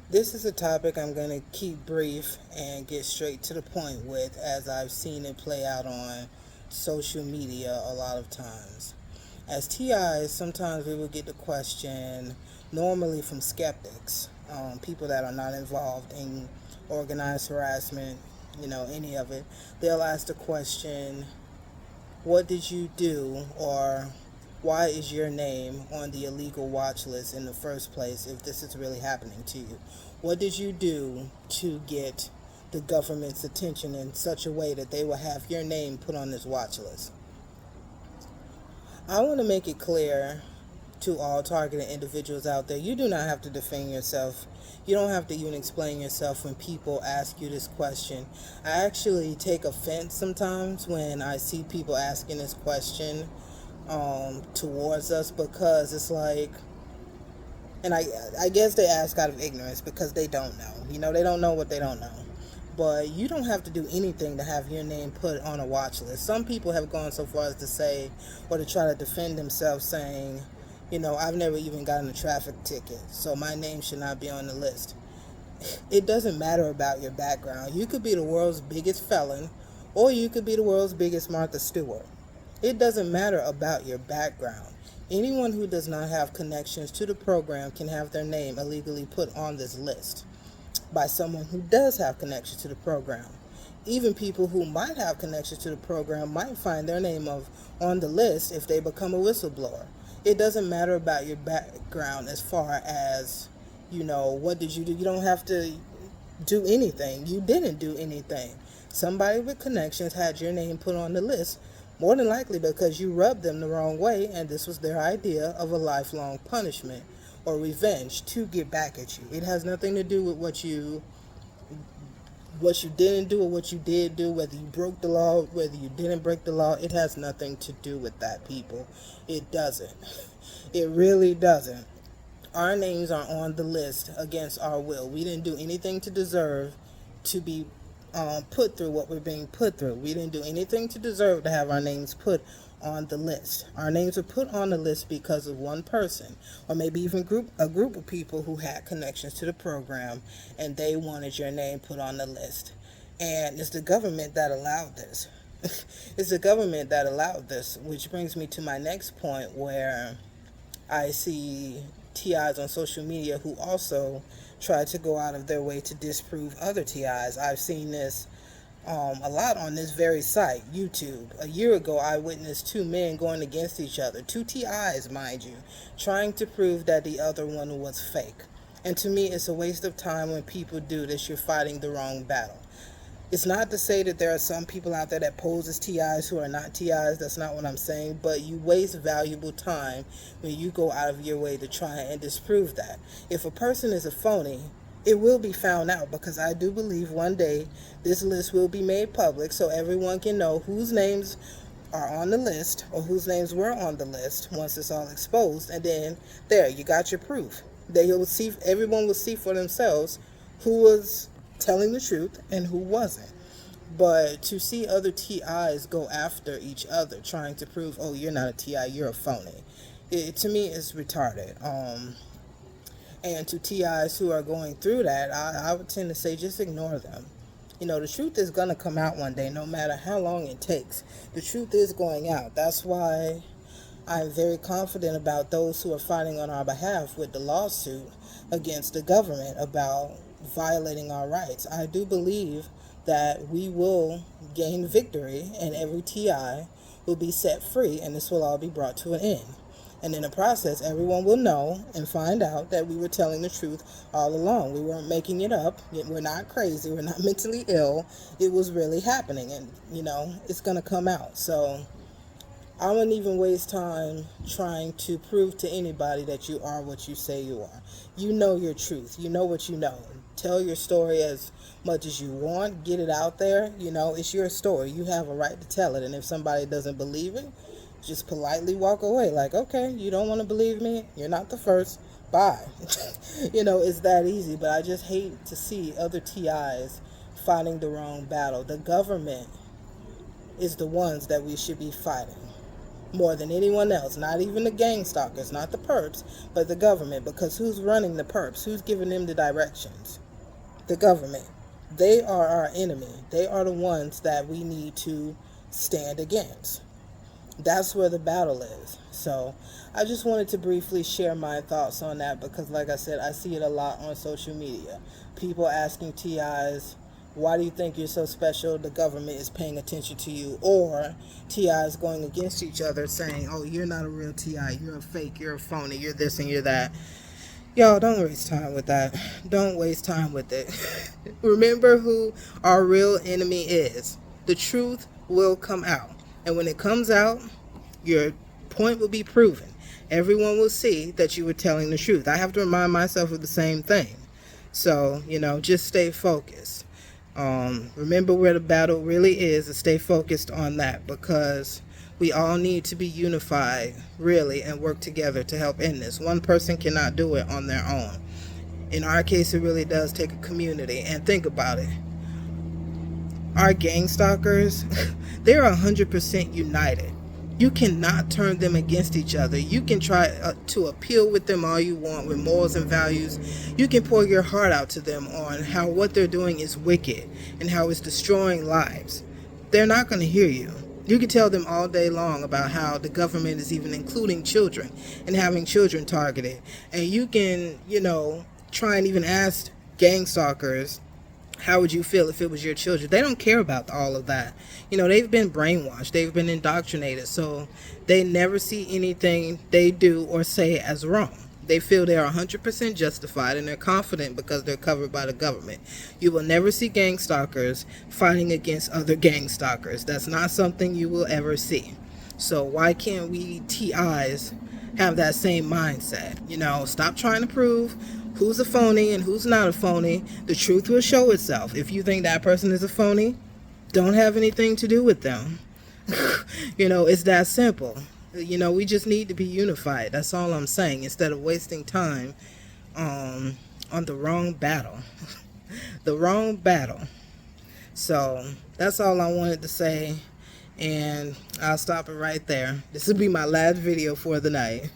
This is a topic I'm going to keep brief and get straight to the point with, as I've seen it play out on social media a lot of times. As TIs, sometimes we will get the question, normally from skeptics, people that are not involved in organized harassment, any of it. They'll ask the question, what did you do, or why is your name on the illegal watch list in the first place if this is really happening to you? What did you do to get the government's attention in such a way that they will have your name put on this watch list? I want to make it clear to all targeted individuals out there, you do not have to defend yourself. You don't have to even explain yourself when people ask you this question. I actually take offense sometimes when I see people asking this question towards us, because it's like, and I guess they ask out of ignorance because they don't know. They don't know what they don't know. But you don't have to do anything to have your name put on a watch list. Some people have gone so far as to say, or to try to defend themselves, saying, I've never even gotten a traffic ticket, so my name should not be on the list. It doesn't matter about your background. You could be the world's biggest felon, or you could be the world's biggest Martha Stewart. It doesn't matter about your background. Anyone who does not have connections to the program can have their name illegally put on this list by someone who does have connections to the program. Even people who might have connections to the program might find their name on the list if they become a whistleblower. It doesn't matter about your background as far as, what did you do? You don't have to do anything. You didn't do anything. Somebody with connections had your name put on the list, more than likely because you rubbed them the wrong way, and this was their idea of a lifelong punishment or revenge to get back at you. It has nothing to do with what you didn't do or what you did do, whether you broke the law, whether you didn't break the law. It has nothing to do with that, people. It doesn't. It really doesn't. Our names are on the list against our will. We didn't do anything to deserve to be put through what we're being put through. We didn't do anything to deserve to have our names put on the list. Our names were put on the list because of one person, or maybe even a group of people who had connections to the program, and they wanted your name put on the list. And it's the government that allowed this. It's the government that allowed this, which brings me to my next point, where I see TIs on social media who also try to go out of their way to disprove other TIs. I've seen this a lot on this very site, YouTube. A year ago, I witnessed two men going against each other, two TIs, mind you, trying to prove that the other one was fake. And to me, it's a waste of time when people do this. You're fighting the wrong battle. It's not to say that there are some people out there that pose as TIs who are not TIs. That's not what I'm saying. But you waste valuable time when you go out of your way to try and disprove that. If a person is a phony, it will be found out, because I do believe one day this list will be made public so everyone can know whose names are on the list or whose names were on the list once it's all exposed. And then there, you got your proof. Everyone will see for themselves who was telling the truth and who wasn't. But to see other TIs go after each other trying to prove, oh, you're not a TI, you're a phony, to me is retarded. And to TIs who are going through that, I would tend to say just ignore them. The truth is going to come out one day, no matter how long it takes. The truth is going out. That's why I'm very confident about those who are fighting on our behalf with the lawsuit against the government about violating our rights. I do believe that we will gain victory and every TI will be set free, and this will all be brought to an end. And in the process, everyone will know and find out that we were telling the truth all along. We weren't making it up. We're not crazy. We're not mentally ill. It was really happening, and, it's going to come out. So I wouldn't even waste time trying to prove to anybody that you are what you say you are. You know your truth. You know what you know. Tell your story as much as you want. Get it out there. It's your story. You have a right to tell it. And if somebody doesn't believe it, just politely walk away. Like, okay, you don't want to believe me? You're not the first. Bye. It's that easy. But I just hate to see other TIs fighting the wrong battle. The government is the ones that we should be fighting. more than anyone else. Not even the gang stalkers, not the perps, but the government. Because who's running the perps? Who's giving them the directions? The government. They are our enemy. They are the ones that we need to stand against. That's where the battle is. So I just wanted to briefly share my thoughts on that, because like I said, I see it a lot on social media. People asking TIs, why do you think you're so special? The government is paying attention to you. Or TIs going against each other saying, oh, you're not a real TI, you're a fake, you're a phony, you're this and you're that. Y'all, don't waste time with that. Don't waste time with it. Remember who our real enemy is. The truth will come out. And when it comes out, your point will be proven. Everyone will see that you were telling the truth. I have to remind myself of the same thing. So, just stay focused. Remember where the battle really is, and stay focused on that, because we all need to be unified, really, and work together to help end this. One person cannot do it on their own. In our case, it really does take a community. And think about it. Our gang stalkers, they're 100% united. You cannot turn them against each other. You can try to appeal with them all you want with morals and values. You can pour your heart out to them on how what they're doing is wicked and how it's destroying lives. They're not going to hear you. You can tell them all day long about how the government is even including children and having children targeted. And you can, try and even ask gang stalkers, how would you feel if it was your children? They don't care about all of that. They've been brainwashed. They've been indoctrinated. So they never see anything they do or say as wrong. They feel they are 100% justified, and they're confident because they're covered by the government. You will never see gang stalkers fighting against other gang stalkers. That's not something you will ever see. So why can't we TIs have that same mindset? Stop trying to prove who's a phony and who's not a phony. The truth will show itself. If you think that person is a phony, don't have anything to do with them. It's that simple. We just need to be unified. That's all I'm saying, instead of wasting time on the wrong battle. The wrong battle. So that's all I wanted to say, and I'll stop it right there. This will be my last video for the night.